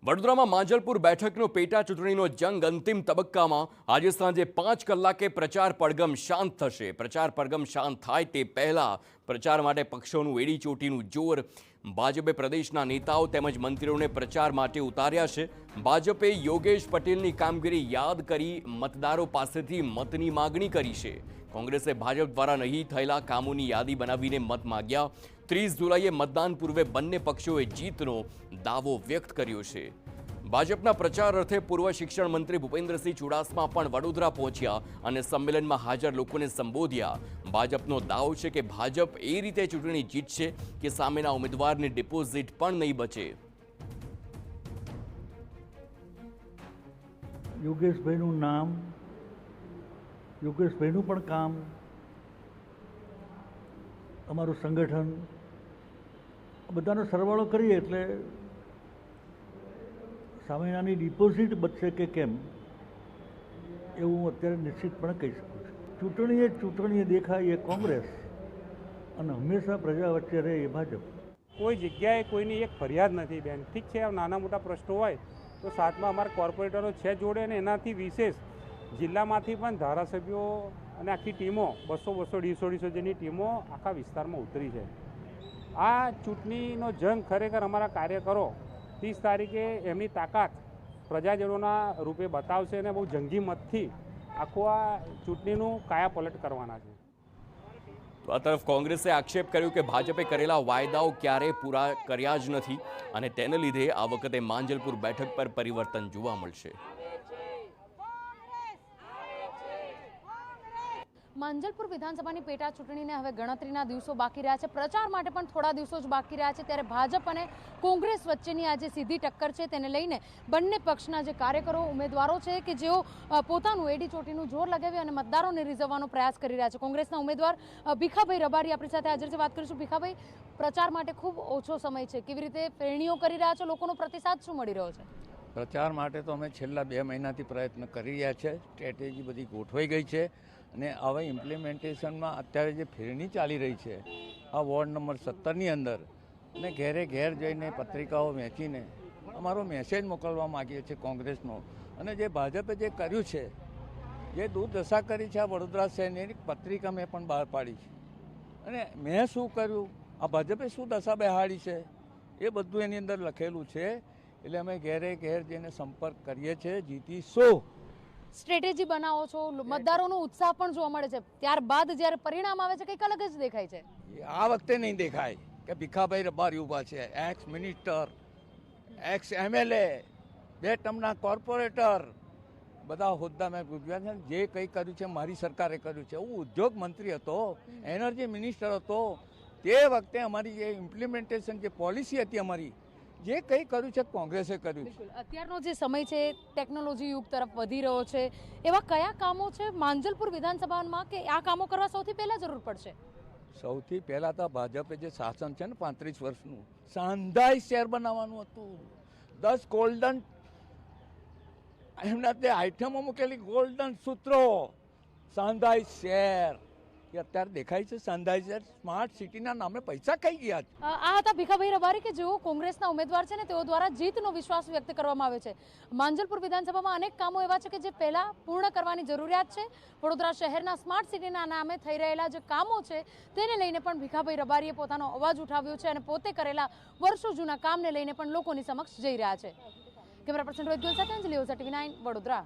વડોદરામાં માંજલપુર બેઠકનો પેટા ચૂંટણીનો જંગ અંતિમ તબક્કામાં આજે સાંજે 5 કલાકે પ્રચાર પડઘમ શાંત થશે। પ્રચાર પડઘમ શાંત થાય તે પહેલા પ્રચાર માટે પક્ષોનું એડી ચોટીનું જોર। ભાજપે પ્રદેશના નેતાઓ તેમજ મંત્રીઓને પ્રચાર માટે ઉતાર્યા છે। ભાજપે યોગેશ પટેલની કામગીરી યાદ કરી મતદારો પાસેથી મતની માગણી કરી છે। કોંગ્રેસે ભાજપ દ્વારા નહીં થયેલા કામોની યાદી બનાવીને મત માંગ્યા। 30 જુલાઈએ મતદાન પૂર્વે બંને પક્ષોએ જીતનો દાવો વ્યક્ત કર્યો છે। ભાજપના પ્રચાર અર્થે પૂર્વ શિક્ષણ મંત્રી ભૂપેન્દ્રસિંહ ચુડાસમા પણ વડોદરા પહોંચ્યા અને સંમેલનમાં હાજર લોકોને સંબોધ્યા। ભાજપનો દાવો છે કે ભાજપ એ રીતે ચૂંટણી જીતશે કે સામેના ઉમેદવારની ડિપોઝિટ પણ નહીં બચે। યોગેશભાઈનું નામ, યોગેશભાઈનું પણ કામ, અમારું સંગઠન બધાનો સરવાળો કરીએ એટલે સામેનાની ડિપોઝિટ બચશે કે કેમ એવું હું અત્યારે નિશ્ચિતપણે કહી શકું છું। ચૂંટણીએ દેખાય એ કોંગ્રેસ અને હંમેશા પ્રજા વચ્ચે રહે એ ભાજપ। કોઈ જગ્યાએ કોઈની એક ફરિયાદ નથી બેન। ઠીક છે, નાના મોટા પ્રશ્નો હોય તો સાથમાં અમારા કોર્પોરેટરો છે જોડે, અને એનાથી વિશેષ જિલ્લામાંથી પણ ધારાસભ્યો અને આખી ટીમો 200-250 જેની ટીમો આખા વિસ્તારમાં ઉતરી છે। આ ચૂંટણીનો જંગ ખરેખર અમારા કાર્યકરો 30 તારીખે એમની તાકાત પ્રજાજનોના રૂપે બતાવશે અને બહુ જંગી મતથી આખું આ ચૂંટણીનું કાયાપલટ કરવાના છે। તો આ તરફ કોંગ્રેસે આક્ષેપ કર્યો કે ભાજપે કરેલા વાયદાઓ ક્યારેય પૂરા કર્યા જ નથી અને તેને લીધે આ વખતે માંજલપુર બેઠક પર પરિવર્તન જોવા મળશે। માંજલપુર વિધાનસભાની પેટા ચૂંટણીને હવે ગણતરીના દિવસો બાકી રહ્યા છે। પ્રચાર માટે પણ થોડા દિવસો જ બાકી રહ્યા છે, ત્યારે ભાજપ અને કોંગ્રેસ વચ્ચેની આ જે સીધી ટક્કર છે તેને લઈને બંને પક્ષના જે કાર્યકરો ઉમેદવારો છે કે જેઓ પોતાનું એડી ચોટીનું જોર લગાવી અને મતદારોને રીઝવવાનો પ્રયાસ કરી રહ્યા છે। કોંગ્રેસના ઉમેદવાર ભીખાભાઈ રબારી આપણી સાથે હાજર છે, વાત કરીશું। ભીખાભાઈ, પ્રચાર માટે ખૂબ ઓછો સમય છે, કેવી રીતે પ્રેરણીઓ કરી રહ્યા છો, લોકોનો પ્રતિસાદ શું મળી રહ્યો છે? પ્રચાર માટે તો અમે છેલ્લા 2 મહિનાથી પ્રયત્ન કરી રહ્યા છે। સ્ટ્રેટેજી બધી ગોઠવાઈ ગઈ છે અને હવે ઇમ્પ્લિમેન્ટેશનમાં અત્યારે જે ફેરણી ચાલી રહી છે આ વોર્ડ નંબર 17ની અંદર, અને ઘેરે ઘેર જઈને પત્રિકાઓ વેચીને અમારો મેસેજ મોકલવા માગીએ છીએ કોંગ્રેસનો। અને જે ભાજપે જે કર્યું છે, જે દુર્દશા કરી છે આ વડોદરા શહેરની પત્રિકા મેં પણ બહાર પાડી છે, અને મેં શું કર્યું, આ ભાજપે શું દશા બેહાડી છે એ બધું એની અંદર લખેલું છે। એટલે અમે ઘેરે ઘેર જઈને સંપર્ક કરીએ છીએ, જીતીશું। સ્ટ્રેટેજી બનાવો છો, મતદારોનો ઉત્સાહ પણ જોવા મળે છે, ત્યારબાદ જ્યારે પરિણામ આવે છે કંઈક અલગ જ દેખાય છે। આ વખતે નહીં દેખાય કે ભીખાભાઈ રબારી ઊભા છે, એક્સ મિનિસ્ટર, એક્સ MLA, 2 ટર્મના કોર્પોરેટર, બધા હોદ્દા મેં ગુજવ્યા છે। જે કંઈ કર્યું છે મારી સરકારે કર્યું છે। હું ઉદ્યોગ મંત્રી હતો, એનર્જી મિનિસ્ટર હતો, તે વખતે અમારી જે ઇમ્પ્લિમેન્ટેશન જે પોલિસી હતી અમારી, જે કંઈ કર્યું છે કોંગ્રેસે કર્યું છે। અત્યારનો જે સમય છે ટેકનોલોજી યુગ તરફ વધી રહ્યો છે, એવા કયા કામો છે માંજલપુર વિધાનસભામાં કે આ કામો કરવા સૌથી પહેલા જરૂર પડશે? સૌથી પહેલાં તો ભાજપે જે શાસન છે ને 35 વર્ષનું, શાનદાર શહેર બનાવવાનું હતું। 10 ગોલ્ડન એમના તે આઇટમો મૂકેલી, ગોલ્ડન સૂત્રો, શાનદાર શહેર કે અત્યારે દેખાય છે। શાનદાર શહેર સ્માર્ટ સિટીના નામે પૈસા ખાઈ ગયા છે। આ હતા ભીખાભાઈ રબારી કે જેઓ કોંગ્રેસના ઉમેદવાર છે ને તેઓ દ્વારા જીતનો વિશ્વાસ વ્યક્ત કરવામાં આવે છે। માંજલપુર વિધાનસભામાં અનેક કામો એવા છે કે જે પહેલા પૂર્ણ કરવાની જરૂરિયાત છે। વડોદરા શહેરના સ્માર્ટ સિટીના નામે થઈ રહેલા જે કામો છે તેને લઈને પણ ભીખાભાઈ રબારીએ પોતાનો અવાજ ઉઠાવ્યો છે અને પોતે કરેલા વર્ષો જૂના કામને લઈને પણ લોકોની સમક્ષ જઈ રહ્યા છે। કેમેરા પર્સન રોહિત ગોલ સાથે અંજલિ ઓઝા, TV9 વડોદરા।